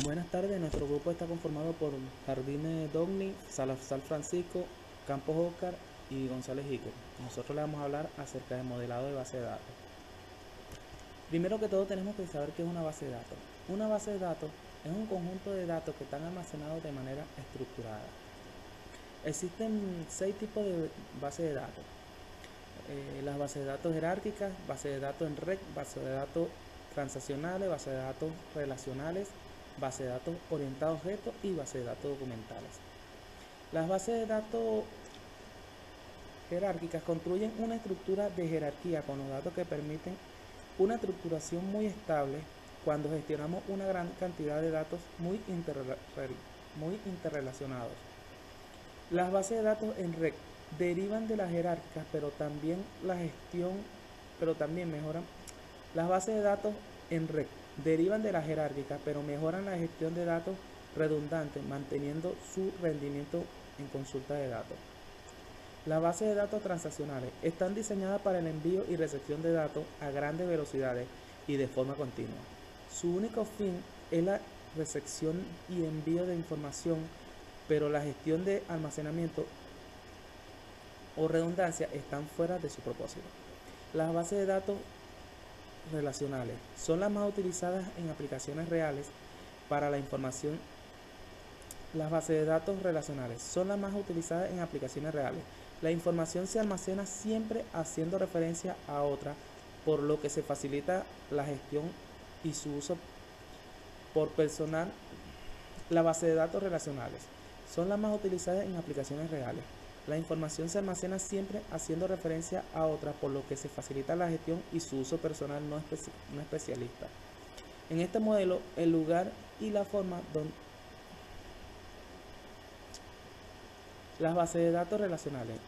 Buenas tardes, nuestro grupo está conformado por Jardines Dogni, Salazar Francisco, Campos Óscar y González Iker. Nosotros le vamos a hablar acerca del modelado de base de datos. Primero que todo tenemos que saber qué es una base de datos. Una base de datos es un conjunto de datos que están almacenados de manera estructurada. Existen 6 tipos de bases de datos. Las bases de datos jerárquicas, bases de datos en red, bases de datos transaccionales, bases de datos relacionales, base de datos orientadas a objetos y base de datos documentales. Las bases de datos jerárquicas construyen una estructura de jerarquía con los datos que permiten una estructuración muy estable cuando gestionamos una gran cantidad de datos muy interrelacionados. Las bases de datos en red derivan de las jerárquicas, pero también mejoran. Las bases de datos en red derivan de las jerárquicas, pero mejoran la gestión de datos redundantes, manteniendo su rendimiento en consulta de datos. Las bases de datos transaccionales están diseñadas para el envío y recepción de datos a grandes velocidades y de forma continua. Su único fin es la recepción y envío de información, pero la gestión de almacenamiento o redundancia están fuera de su propósito. Las bases de datos relacionales son las más utilizadas en aplicaciones reales para la información. Las bases de datos relacionales son las más utilizadas en aplicaciones reales. La información se almacena siempre haciendo referencia a otra, por lo que se facilita la gestión y su uso por personal. Las bases de datos relacionales son las más utilizadas en aplicaciones reales. La información se almacena siempre haciendo referencia a otra, por lo que se facilita la gestión y su uso personal no especialista. En este modelo, el lugar y la forma donde las bases de datos relacionales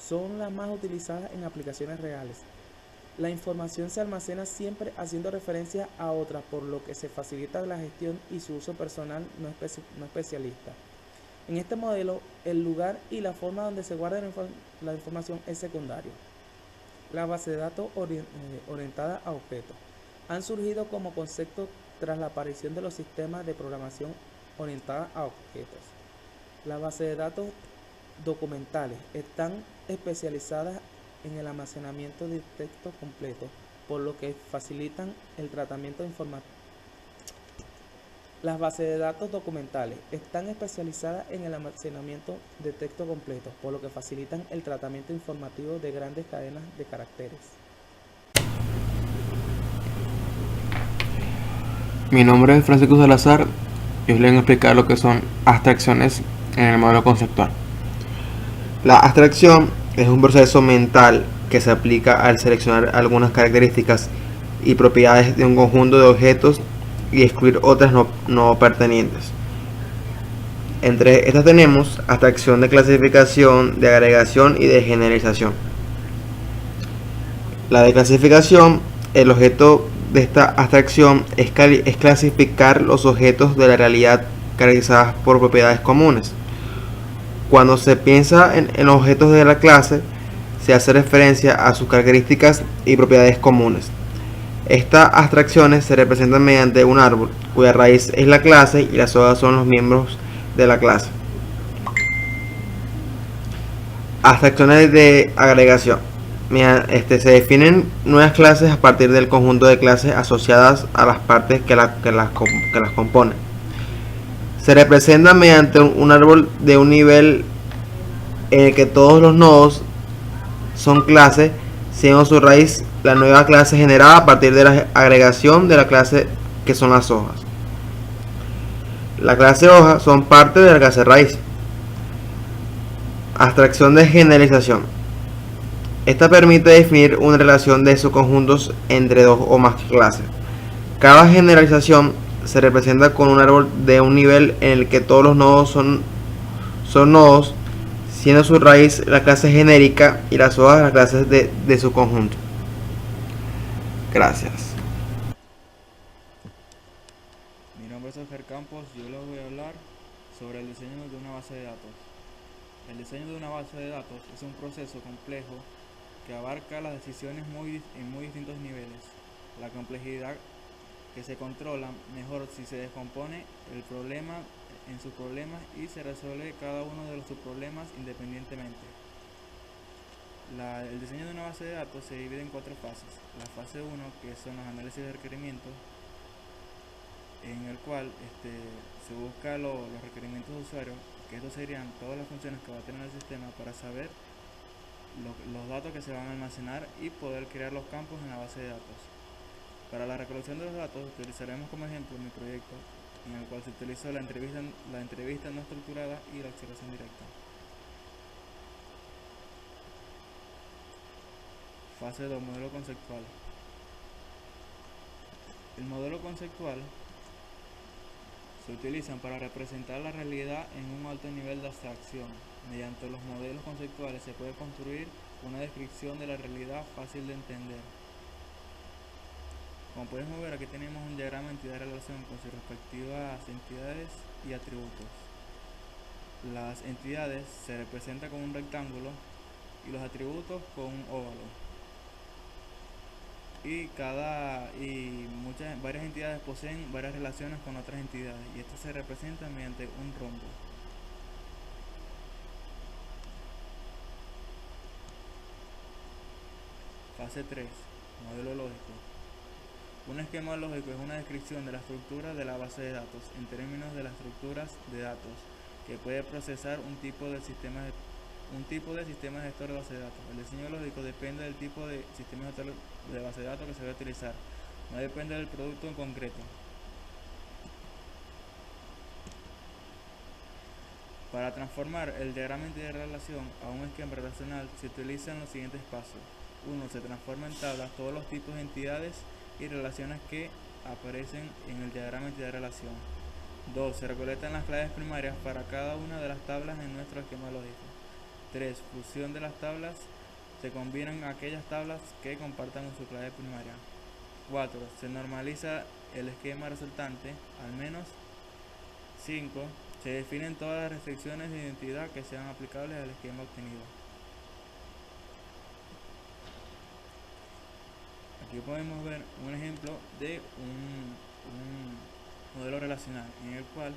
son las más utilizadas en aplicaciones reales. La información se almacena siempre haciendo referencia a otra, por lo que se facilita la gestión y su uso personal no especialista. En este modelo, el lugar y la forma donde se guarda la información es secundario. Las bases de datos orientadas a objetos han surgido como concepto tras la aparición de los sistemas de programación orientada a objetos. Las bases de datos documentales están especializadas en el almacenamiento de texto completo, por lo que facilitan el tratamiento informativo. Las bases de datos documentales están especializadas en el almacenamiento de texto completo, por lo que facilitan el tratamiento informativo de grandes cadenas de caracteres. Mi nombre es Francisco Salazar y os voy a explicar lo que son abstracciones en el modelo conceptual. La abstracción es un proceso mental que se aplica al seleccionar algunas características y propiedades de un conjunto de objetos y excluir otras no pertenecientes. Entre estas tenemos abstracción de clasificación, de agregación y de generalización. La de clasificación, el objeto de esta abstracción es clasificar los objetos de la realidad caracterizadas por propiedades comunes. Cuando se piensa en objetos de la clase, se hace referencia a sus características y propiedades comunes. Estas abstracciones se representan mediante un árbol, cuya raíz es la clase y las hojas son los miembros de la clase. Abstracciones de agregación. Se definen nuevas clases a partir del conjunto de clases asociadas a las partes que las componen. Se representa mediante un árbol de un nivel en el que todos los nodos son clases, siendo su raíz la nueva clase generada a partir de la agregación de la clase que son las hojas. La clase hoja son parte de la clase raíz. Abstracción de generalización. Esta permite definir una relación de subconjuntos entre dos o más clases. Cada generalización se representa con un árbol de un nivel en el que todos los nodos son nodos, siendo su raíz la clase genérica y las hojas las clases de su conjunto. Gracias. Mi nombre es Oscar Campos y yo les voy a hablar sobre el diseño de una base de datos. El diseño de una base de datos es un proceso complejo que abarca las decisiones en muy distintos niveles. La complejidad que se controlan mejor si se descompone el problema en sus problemas y se resuelve cada uno de los subproblemas independientemente. El diseño de una base de datos se divide en 4 fases. La fase 1, que son los análisis de requerimientos, en el cual se busca los requerimientos de usuario, que estos serían todas las funciones que va a tener el sistema para saber los datos que se van a almacenar y poder crear los campos en la base de datos. Para la recolección de los datos utilizaremos como ejemplo mi proyecto, en el cual se utilizó la entrevista no estructurada y la observación directa. Fase 2, modelo conceptual. El modelo conceptual se utilizan para representar la realidad en un alto nivel de abstracción. Mediante los modelos conceptuales se puede construir una descripción de la realidad fácil de entender. Como podemos ver, aquí tenemos un diagrama de entidad-relación con sus respectivas entidades y atributos. Las entidades se representan con un rectángulo y los atributos con un óvalo. Varias entidades poseen varias relaciones con otras entidades y esto se representa mediante un rombo. Fase 3. Modelo lógico. Un esquema lógico es una descripción de la estructura de la base de datos en términos de las estructuras de datos que puede procesar un tipo de sistema gestor de base de datos. El diseño lógico depende del tipo de sistema gestor de base de datos que se va a utilizar, no depende del producto en concreto. Para transformar el diagrama de relación a un esquema relacional se utilizan los siguientes pasos. 1. Se transforma en tablas todos los tipos de entidades y relaciones que aparecen en el diagrama de relación. 2. Se recolectan las claves primarias para cada una de las tablas en nuestro esquema lógico. 3. Fusión de las tablas. Se combinan aquellas tablas que compartan su clave primaria. 4. Se normaliza el esquema resultante, al menos. 5. Se definen todas las restricciones de identidad que sean aplicables al esquema obtenido. Aquí podemos ver un ejemplo de un modelo relacional en el cual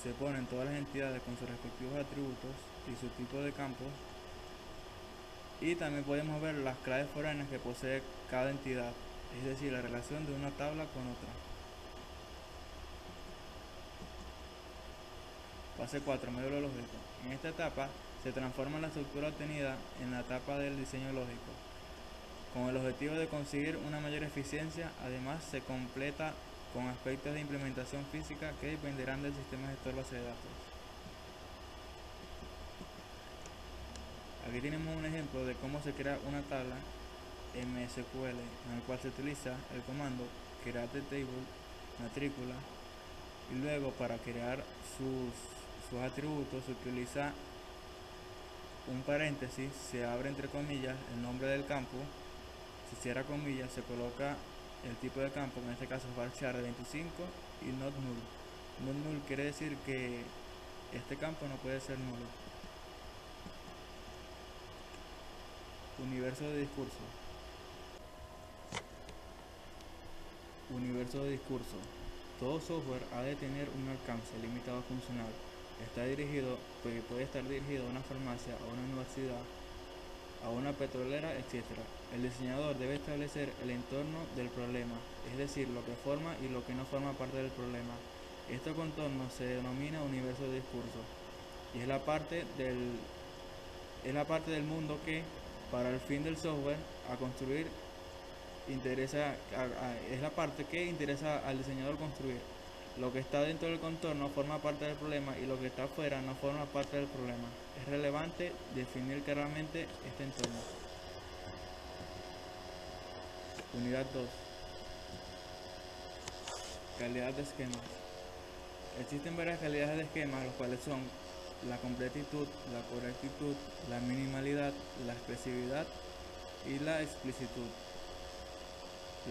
se ponen todas las entidades con sus respectivos atributos y su tipo de campos, y también podemos ver las claves foráneas que posee cada entidad, es decir, la relación de una tabla con otra. Fase 4, modelo lógico. En esta etapa se transforma la estructura obtenida en la etapa del diseño lógico, con el objetivo de conseguir una mayor eficiencia. Además, se completa con aspectos de implementación física que dependerán del sistema gestor base de datos. Aquí tenemos un ejemplo de cómo se crea una tabla MSQL, en el cual se utiliza el comando create table matrícula, y luego para crear sus atributos se utiliza un paréntesis, se abre entre comillas el nombre del campo, se cierra comillas, se coloca el tipo de campo, en este caso es varchar de 25 y not null. Not null quiere decir que este campo no puede ser nulo. Universo de discurso. Universo de discurso. Todo software ha de tener un alcance limitado funcional. Puede estar dirigido a una farmacia, a una universidad, a una petrolera, etc. El diseñador debe establecer el entorno del problema, es decir, lo que forma y lo que no forma parte del problema. Este contorno se denomina universo de discurso y es la parte del mundo que, para el fin del software a construir, es la parte que interesa al diseñador construir. Lo que está dentro del contorno forma parte del problema y lo que está afuera no forma parte del problema. Es relevante definir claramente este entorno. Unidad 2. Calidad de esquemas. Existen varias calidades de esquemas, los cuales son la completitud, la correctitud, la minimalidad, la expresividad y la explicitud.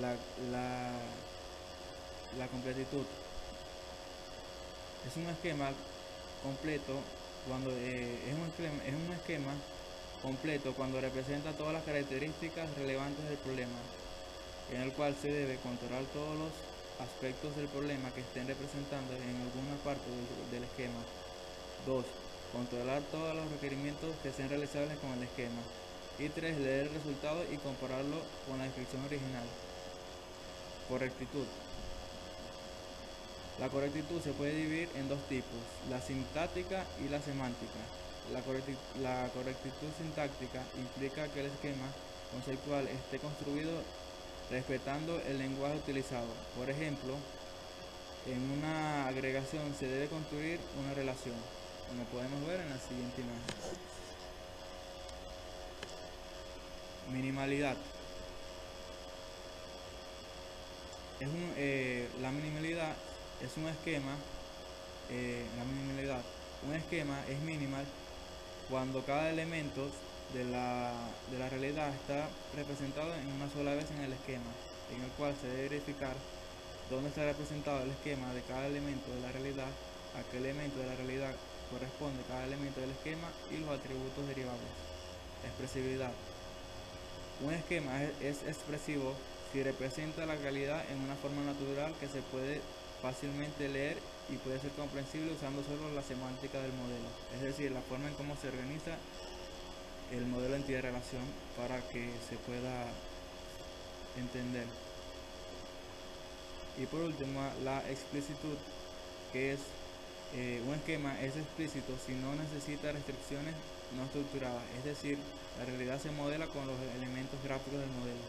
La completitud es un esquema completo cuando es un esquema completo cuando representa todas las características relevantes del problema, en el cual se debe controlar todos los aspectos del problema que estén representando en alguna parte del esquema. 2. Controlar todos los requerimientos que sean realizables con el esquema. Y 3. Leer el resultado y compararlo con la descripción original. Correctitud. La correctitud se puede dividir en dos tipos, la sintáctica y la semántica. La correctitud sintáctica implica que el esquema conceptual esté construido respetando el lenguaje utilizado. Por ejemplo, en una agregación se debe construir una relación, como podemos ver en la siguiente imagen. Minimalidad. La minimalidad es un esquema. Un esquema es minimal cuando cada elemento de la realidad está representado en una sola vez en el esquema, en el cual se debe verificar dónde está representado el esquema de cada elemento de la realidad, a qué elemento de la realidad corresponde cada elemento del esquema y los atributos derivables. Expresividad. Un esquema es expresivo si representa la realidad en una forma natural que se puede fácilmente leer y puede ser comprensible usando solo la semántica del modelo, es decir, la forma en cómo se organiza el modelo entidad-relación para que se pueda entender. Y por último, la explicitud, que es un esquema es explícito si no necesita restricciones no estructuradas, es decir, la realidad se modela con los elementos gráficos del modelo.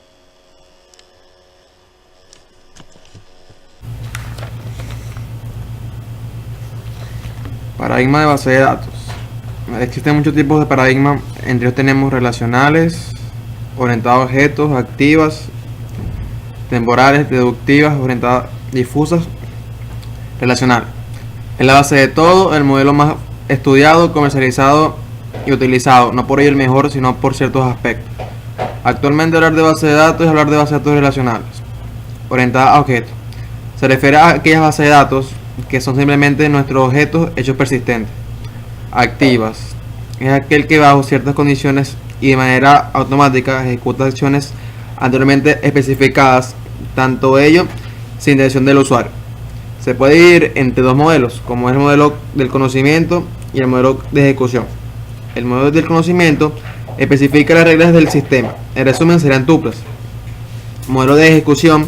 Paradigma de base de datos. Existen muchos tipos de paradigmas, entre ellos tenemos relacionales, orientados a objetos, activas, temporales, deductivas, orientadas, difusas, relacionales. Es la base de todo, el modelo más estudiado, comercializado y utilizado, no por ello el mejor, sino por ciertos aspectos. Actualmente hablar de base de datos es hablar de bases de datos relacionales, orientadas a objetos. Se refiere a aquellas bases de datos que son simplemente nuestros objetos hechos persistentes. Activas es aquel que bajo ciertas condiciones y de manera automática ejecuta acciones anteriormente especificadas, tanto ello sin intención del usuario. Se puede dividir entre dos modelos, como es el modelo del conocimiento y el modelo de ejecución. El modelo del conocimiento especifica las reglas del sistema, en resumen serían tuplas. El modelo de ejecución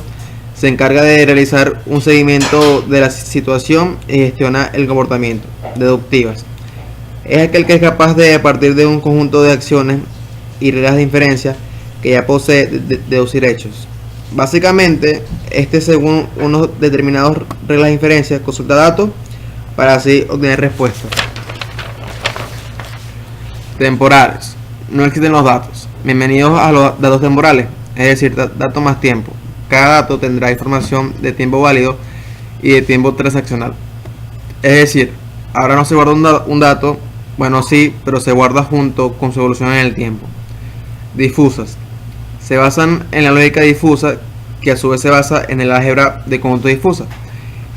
se encarga de realizar un seguimiento de la situación y gestiona el comportamiento. Deductivas es aquel que es capaz de, a partir de un conjunto de acciones y reglas de inferencia que ya posee, deducir hechos. Básicamente, según unos determinados reglas de inferencia, consulta datos para así obtener respuestas. Temporales. No existen los datos. Bienvenidos a los datos temporales, es decir, datos más tiempo. Cada dato tendrá información de tiempo válido y de tiempo transaccional. Es decir, ahora no se guarda un dato, bueno sí, pero se guarda junto con su evolución en el tiempo. Difusas. Se basan en la lógica difusa, que a su vez se basa en el álgebra de conjunto difusa,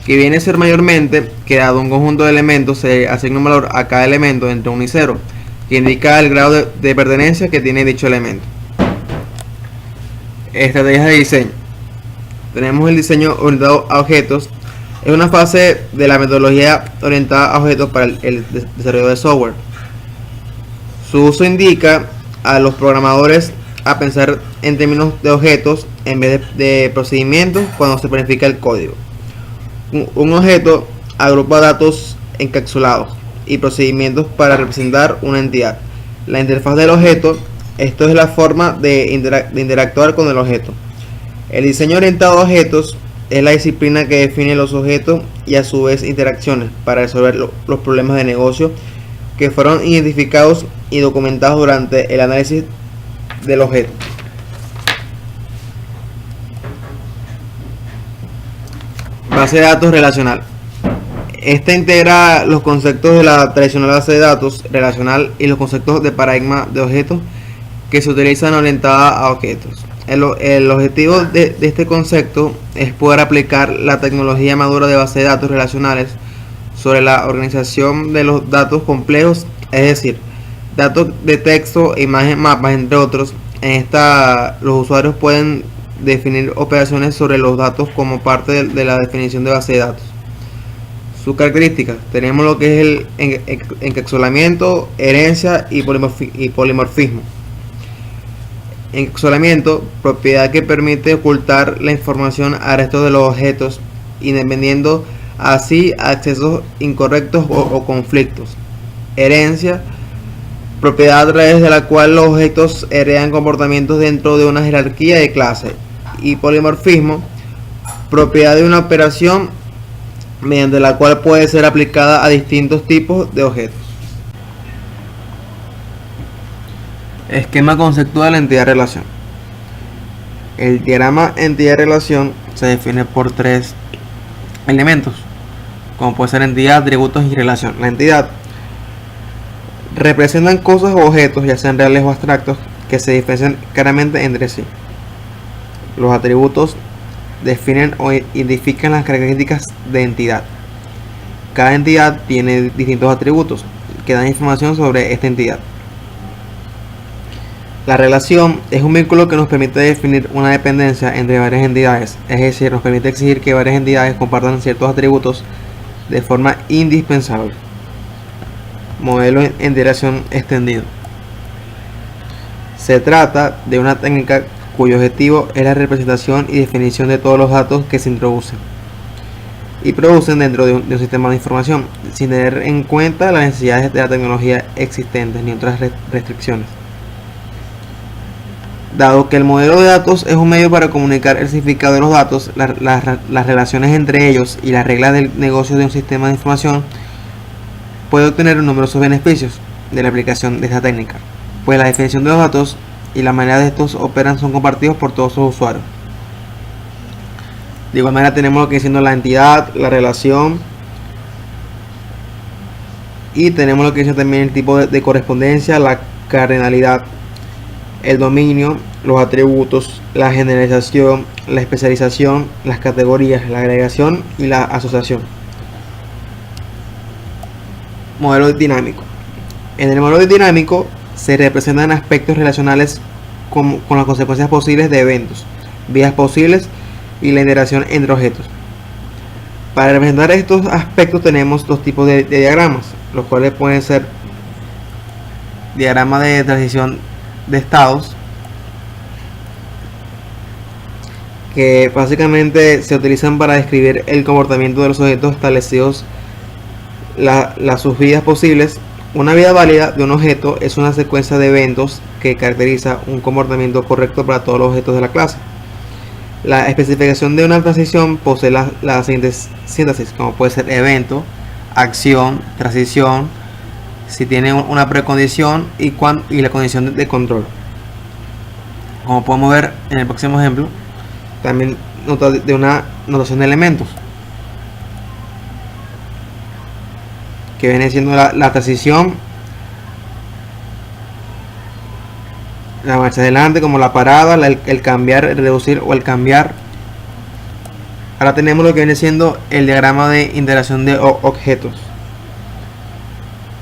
que viene a ser mayormente que dado un conjunto de elementos se asigna un valor a cada elemento entre 1 y 0, que indica el grado de pertenencia que tiene dicho elemento. Estrategias de diseño. Tenemos el diseño orientado a objetos. Es una fase de la metodología orientada a objetos para el desarrollo de software. Su uso indica a los programadores a pensar en términos de objetos en vez de procedimientos cuando se planifica el código. Un objeto agrupa datos encapsulados y procedimientos para representar una entidad. La interfaz del objeto, esto es la forma de interactuar con el objeto. El diseño orientado a objetos es la disciplina que define los objetos y a su vez interacciones para resolver los problemas de negocio que fueron identificados y documentados durante el análisis del objeto. Base de datos relacional. Esta integra los conceptos de la tradicional base de datos relacional y los conceptos de paradigma de objetos que se utilizan orientada a objetos. El objetivo de este concepto es poder aplicar la tecnología madura de base de datos relacionales sobre la organización de los datos complejos, es decir, datos de texto, imagen, mapas, entre otros. En esta, los usuarios pueden definir operaciones sobre los datos como parte de la definición de base de datos. Sus características: tenemos lo que es el encapsulamiento, herencia y polimorfismo. Encapsulamiento, propiedad que permite ocultar la información al resto de los objetos, independiendo así accesos incorrectos o conflictos. Herencia, propiedad a través de la cual los objetos heredan comportamientos dentro de una jerarquía de clase. Y polimorfismo, propiedad de una operación mediante la cual puede ser aplicada a distintos tipos de objetos. Esquema conceptual de entidad-relación. El diagrama entidad-relación se define por tres elementos, como puede ser entidad, atributos y relación. La entidad representan cosas o objetos, ya sean reales o abstractos, que se diferencian claramente entre sí. Los atributos definen o identifican las características de entidad. Cada entidad tiene distintos atributos que dan información sobre esta entidad. La relación es un vínculo que nos permite definir una dependencia entre varias entidades, es decir, nos permite exigir que varias entidades compartan ciertos atributos de forma indispensable. Modelo de integración extendido. Se trata de una técnica cuyo objetivo es la representación y definición de todos los datos que se introducen y producen dentro de un sistema de información, sin tener en cuenta las necesidades de la tecnología existentes ni otras restricciones. Dado que el modelo de datos es un medio para comunicar el significado de los datos, las relaciones entre ellos y las reglas del negocio de un sistema de información, puede obtener numerosos beneficios de la aplicación de esta técnica, pues la definición de los datos y la manera de estos operan son compartidos por todos sus usuarios. De igual manera tenemos lo que es siendo la entidad, la relación, y tenemos lo que es también el tipo de correspondencia, la cardinalidad, el dominio, los atributos, la generalización, la especialización, las categorías, la agregación y la asociación. Modelo dinámico. En el modelo dinámico se representan aspectos relacionales con las consecuencias posibles de eventos, vías posibles y la interacción entre objetos. Para representar estos aspectos tenemos dos tipos de diagramas, los cuales pueden ser diagrama de transición de estados, que básicamente se utilizan para describir el comportamiento de los objetos establecidos las subvidas posibles. Una vida válida de un objeto es una secuencia de eventos que caracteriza un comportamiento correcto para todos los objetos de la clase. La especificación de una transición posee la siguiente síntesis, como puede ser evento, acción, transición, si tiene una precondición y la condición de control. Como podemos ver en el próximo ejemplo, también nota de una notación de elementos, que viene siendo la transición, la marcha adelante, como la parada, el cambiar, el reducir o el cambiar. Ahora tenemos lo que viene siendo el diagrama de interacción de objetos.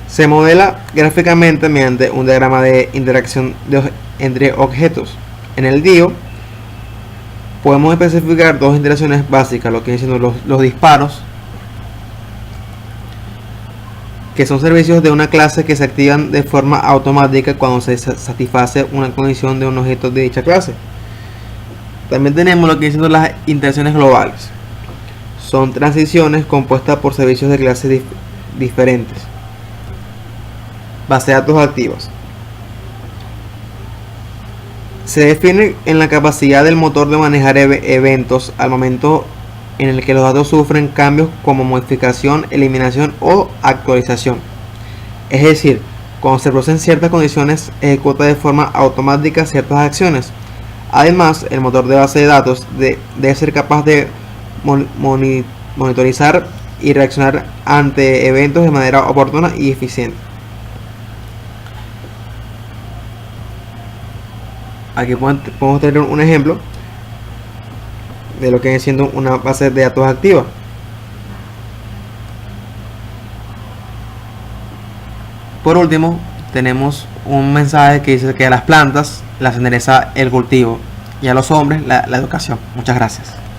Se modela gráficamente mediante un diagrama de interacción entre objetos. En el DIO podemos especificar dos interacciones básicas, lo que vienen siendo los disparos, que son servicios de una clase que se activan de forma automática cuando se satisface una condición de un objeto de dicha clase. También tenemos lo que vienen siendo las interacciones globales. Son transiciones compuestas por servicios de clases diferentes. Base de datos activas. Se define en la capacidad del motor de manejar eventos al momento en el que los datos sufren cambios como modificación, eliminación o actualización. Es decir, cuando se producen ciertas condiciones, ejecuta de forma automática ciertas acciones. Además, el motor de base de datos debe ser capaz de monitorizar y reaccionar ante eventos de manera oportuna y eficiente. Aquí podemos tener un ejemplo de lo que viene siendo una base de datos activa. Por último, tenemos un mensaje que dice que a las plantas las endereza el cultivo. y a los hombres la educación. Muchas gracias.